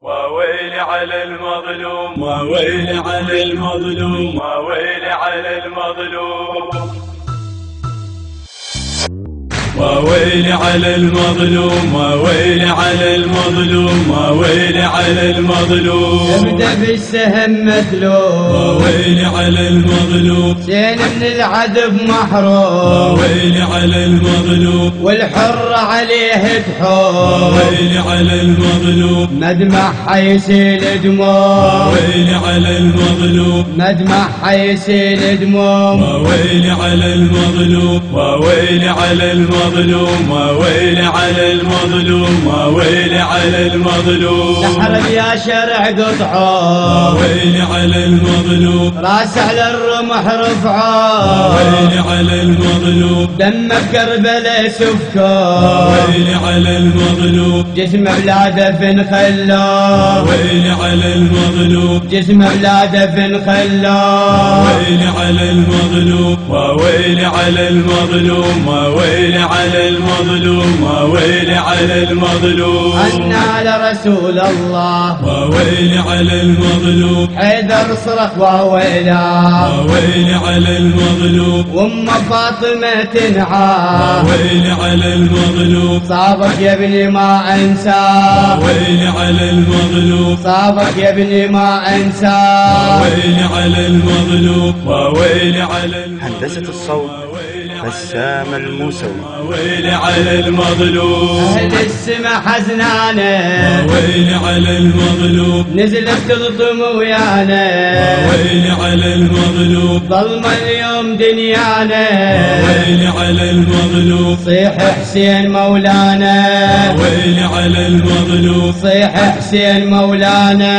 وويل على المظلوم، وويل على المظلوم، وويل على المظلوم، وويل على المظلوم، وويل على المظلوم، وويل على المظلوم. ابدأ بالسهم مدلوم، وويل على المظلوم، زين من العذب محروم، وويل على المظلوم، والحر عليه تحوم، وويل على المظلوم، مدمع حيسيل دموم، وويل على المظلوم، مدمع حيسيل دموم، وويل على المظلوم، وويل على المظلوم، وويل على المظلوم، وويل على المظلوم. نحرم يا شرع قطعه، وويل على المظلوم، راس على الرمح رفعه، وويل على المظلوم، دم بكربلاء سفكه، وويل على المظلوم، جسم بلا دفن خلاه، وويل على المظلوم، جسم بلا دفن خلاه، وويل على المظلوم، وويل على المظلوم، وويل على المظلوم، وويل على المظلوم. عنا لرسول الله، وويل على المظلوم، حيدر صرخ وويلا، وويل على المظلوم، وام فاطمة تنعى، وويل على المظلوم، صابك يا ابني ما انساه، وويل على المظلوم، صابك يا ابني ما انساه. وويل على المظلوم، وويل على المظلوم. هندسة الصوت بسام الموسوي. وويل على المظلوم، اهل السما حزنانه، وويل على المظلوم، نزلت تلطم ويانا، وويل على المظلوم، ظلم اليوم دنيانا، وويل على المظلوم، صيح حسين مولانا، وويل على المظلوم، صيح حسين مولانا،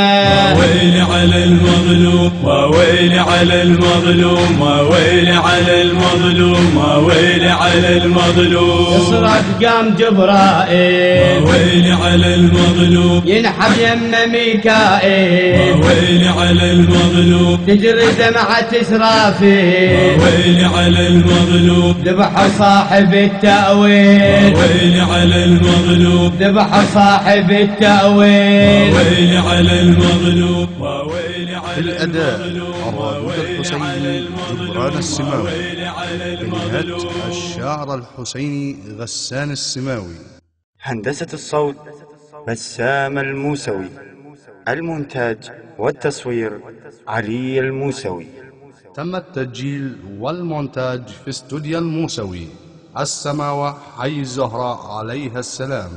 وويل على المظلوم، وويل على المظلوم، وويل على المظلوم، وويل على المظلوم. يصرخ قام جبرائيل، وويل على المظلوم، ينحب يم ميكائيل، وويل على المظلوم، تجري دمعة إسرافيل، وويل على المظلوم، ذبحوا صاحب التأويل، وويل على المظلوم، ذبحوا صاحب التأويل. وويل على المظلوم، وويل على الأداء المظلوم، الرادود الحسيني جبران السماوي، كلمات الشاعر الحسيني غسان السماوي. هندسة الصوت بسام الموسوي. المونتاج والتصوير علي الموسوي. تم التسجيل والمونتاج في استوديو الموسوي، السماوة حي الزهراء عليها السلام.